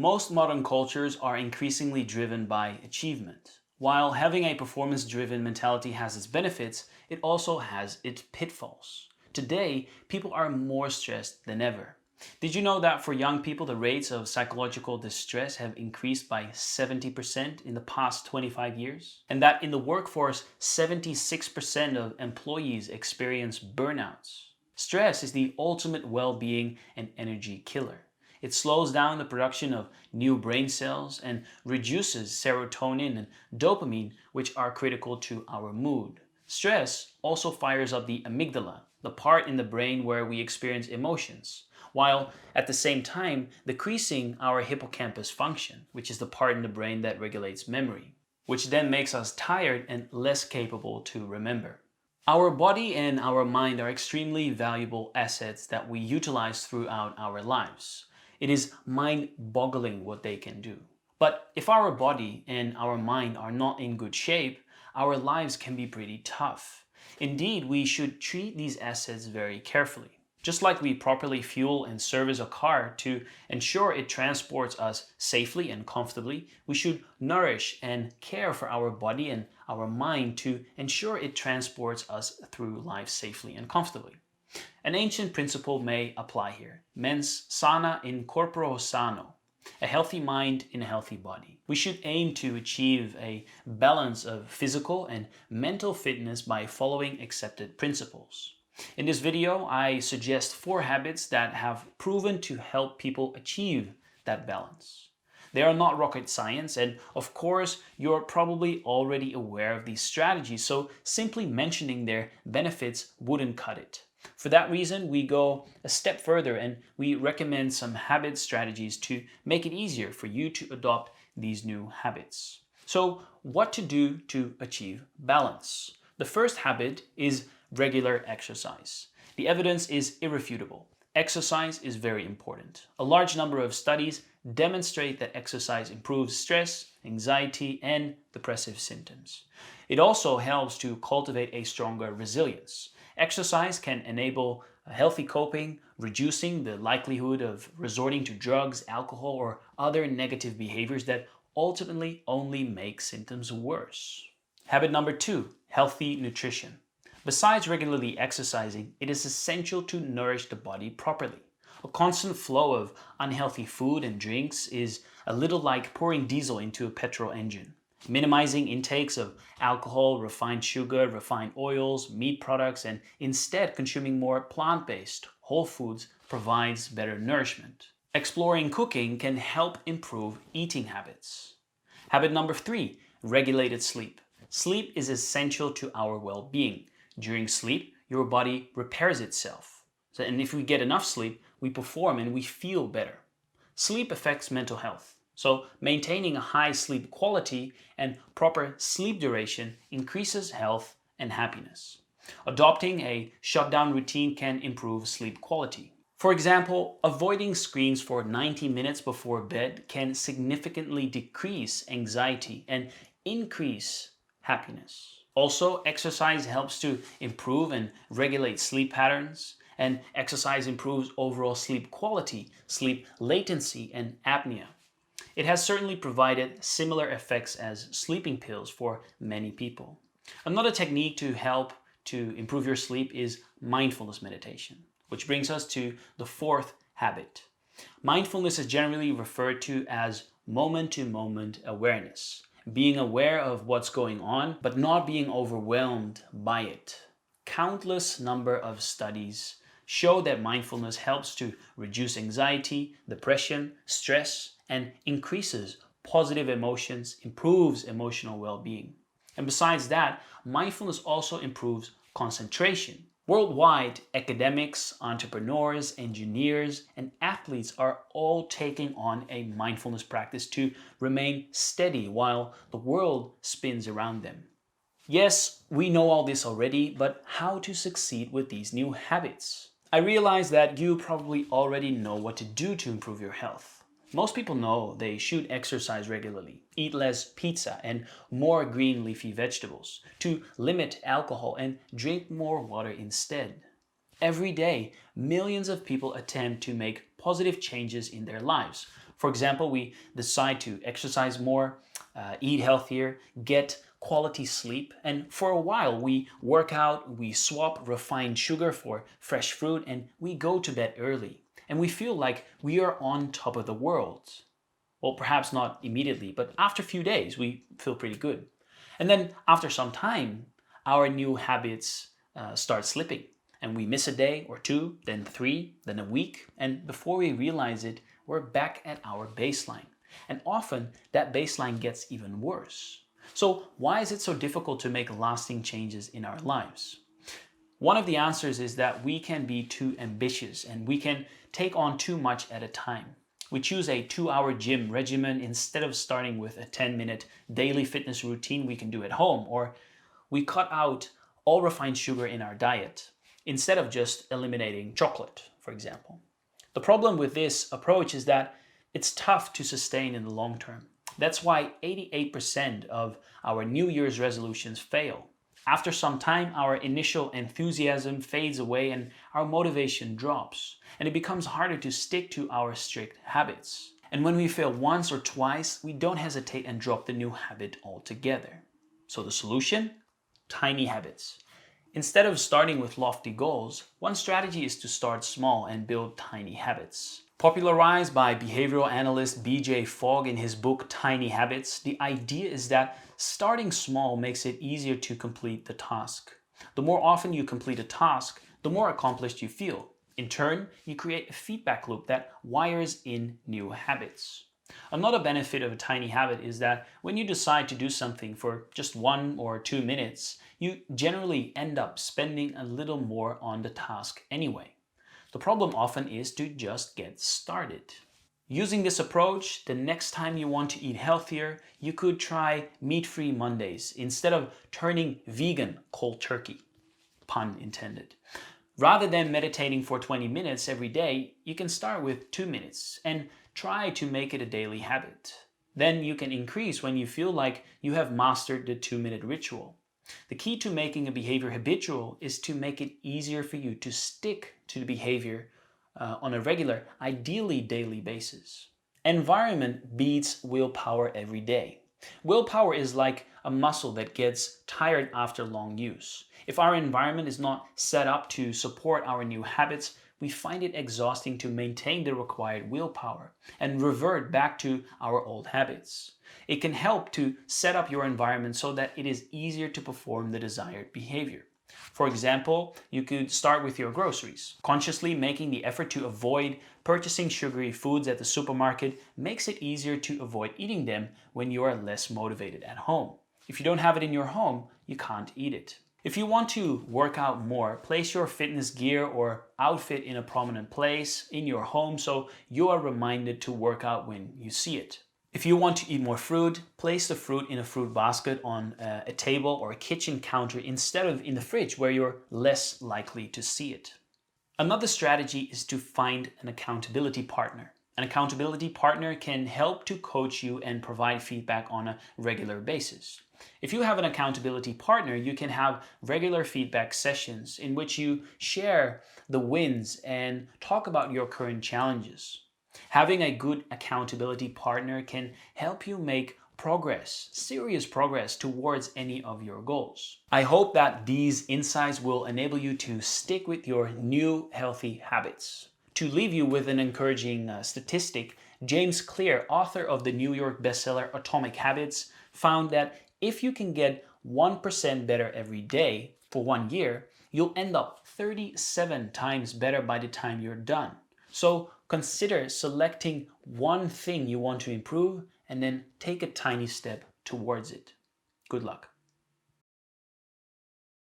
Most modern cultures are increasingly driven by achievement. While having a performance-driven mentality has its benefits, it also has its pitfalls. Today, people are more stressed than ever. Did you know that for young people, the rates of psychological distress have increased by 70% in the past 25 years? And that in the workforce, 76% of employees experience burnouts. Stress is the ultimate well-being and energy killer. It slows down the production of new brain cells and reduces serotonin and dopamine, which are critical to our mood. Stress also fires up the amygdala, the part in the brain where we experience emotions, while at the same time decreasing our hippocampus function, which is the part in the brain that regulates memory, which then makes us tired and less capable to remember. Our body and our mind are extremely valuable assets that we utilize throughout our lives. It is mind-boggling what they can do. But if our body and our mind are not in good shape, our lives can be pretty tough. Indeed, we should treat these assets very carefully. Just like we properly fuel and service a car to ensure it transports us safely and comfortably, we should nourish and care for our body and our mind to ensure it transports us through life safely and comfortably. An ancient principle may apply here. Mens sana in corpore sano. A healthy mind in a healthy body. We should aim to achieve a balance of physical and mental fitness by following accepted principles. In this video, I suggest 4 habits that have proven to help people achieve that balance. They are not rocket science, and of course, you're probably already aware of these strategies, so simply mentioning their benefits wouldn't cut it. For that reason, we go a step further and we recommend some habit strategies to make it easier for you to adopt these new habits. So, what to do to achieve balance? The first habit is regular exercise. The evidence is irrefutable. Exercise is very important. A large number of studies demonstrate that exercise improves stress, anxiety, and depressive symptoms. It also helps to cultivate a stronger resilience. Exercise can enable healthy coping, reducing the likelihood of resorting to drugs, alcohol, or other negative behaviors that ultimately only make symptoms worse. Habit number 2, healthy nutrition. Besides regularly exercising, it is essential to nourish the body properly. A constant flow of unhealthy food and drinks is a little like pouring diesel into a petrol engine. Minimizing intakes of alcohol, refined sugar, refined oils, meat products, and instead consuming more plant-based, whole foods provides better nourishment. Exploring cooking can help improve eating habits. Habit number 3, regulated sleep. Sleep is essential to our well-being. During sleep, your body repairs itself. And if we get enough sleep, we perform and we feel better. Sleep affects mental health. So maintaining a high sleep quality and proper sleep duration increases health and happiness. Adopting a shutdown routine can improve sleep quality. For example, avoiding screens for 90 minutes before bed can significantly decrease anxiety and increase happiness. Also, exercise helps to improve and regulate sleep patterns, and exercise improves overall sleep quality, sleep latency, and apnea. It has certainly provided similar effects as sleeping pills for many people. Another technique to help to improve your sleep is mindfulness meditation, which brings us to the 4th habit. Mindfulness is generally referred to as moment-to-moment awareness, being aware of what's going on, but not being overwhelmed by it. Countless number of studies show that mindfulness helps to reduce anxiety, depression, stress, and increases positive emotions, improves emotional well-being. And besides that, mindfulness also improves concentration. Worldwide, academics, entrepreneurs, engineers, and athletes are all taking on a mindfulness practice to remain steady while the world spins around them. Yes, we know all this already, but how to succeed with these new habits? I realize that you probably already know what to do to improve your health. Most people know they should exercise regularly, eat less pizza and more green leafy vegetables, to limit alcohol and drink more water instead. Every day, millions of people attempt to make positive changes in their lives, For example, we decide to exercise more, eat healthier, get quality sleep, and for a while we work out, we swap refined sugar for fresh fruit, and we go to bed early. And we feel like we are on top of the world. Well, perhaps not immediately, but after a few days, we feel pretty good. And then after some time, our new habits start slipping. And we miss a day or two, then three, then a week. And before we realize it, we're back at our baseline. And often that baseline gets even worse. So why is it so difficult to make lasting changes in our lives? One of the answers is that we can be too ambitious and we can take on too much at a time. We choose a 2-hour gym regimen instead of starting with a 10-minute daily fitness routine we can do at home, or we cut out all refined sugar in our diet instead of just eliminating chocolate, for example. The problem with this approach is that it's tough to sustain in the long term. That's why 88% of our New Year's resolutions fail. After some time, our initial enthusiasm fades away and our motivation drops, and it becomes harder to stick to our strict habits. And when we fail once or twice, we don't hesitate and drop the new habit altogether. So the solution? Tiny habits. Instead of starting with lofty goals, one strategy is to start small and build tiny habits. Popularized by behavioral analyst B.J. Fogg in his book Tiny Habits, the idea is that starting small makes it easier to complete the task. The more often you complete a task, the more accomplished you feel. In turn, you create a feedback loop that wires in new habits. Another benefit of a tiny habit is that when you decide to do something for just 1 or 2 minutes, you generally end up spending a little more on the task anyway. The problem often is to just get started. Using this approach, the next time you want to eat healthier, you could try meat-free Mondays instead of turning vegan cold turkey. Pun intended. Rather than meditating for 20 minutes every day, you can start with 2 minutes and try to make it a daily habit. Then you can increase when you feel like you have mastered the 2-minute ritual. The key to making a behavior habitual is to make it easier for you to stick to the behavior on a regular, ideally daily basis. Environment beats willpower every day. Willpower is like a muscle that gets tired after long use. If our environment is not set up to support our new habits, we find it exhausting to maintain the required willpower and revert back to our old habits. It can help to set up your environment so that it is easier to perform the desired behavior. For example, you could start with your groceries. Consciously making the effort to avoid purchasing sugary foods at the supermarket makes it easier to avoid eating them when you are less motivated at home. If you don't have it in your home, you can't eat it. If you want to work out more, place your fitness gear or outfit in a prominent place in your home so you are reminded to work out when you see it. If you want to eat more fruit, place the fruit in a fruit basket on a table or a kitchen counter instead of in the fridge where you're less likely to see it. Another strategy is to find an accountability partner. An accountability partner can help to coach you and provide feedback on a regular basis. If you have an accountability partner, you can have regular feedback sessions in which you share the wins and talk about your current challenges. Having a good accountability partner can help you make progress, serious progress towards any of your goals. I hope that these insights will enable you to stick with your new healthy habits. To leave you with an encouraging statistic, James Clear, author of the New York bestseller Atomic Habits, found that if you can get 1% better every day for 1 year, you'll end up 37 times better by the time you're done. So consider selecting one thing you want to improve and then take a tiny step towards it. Good luck.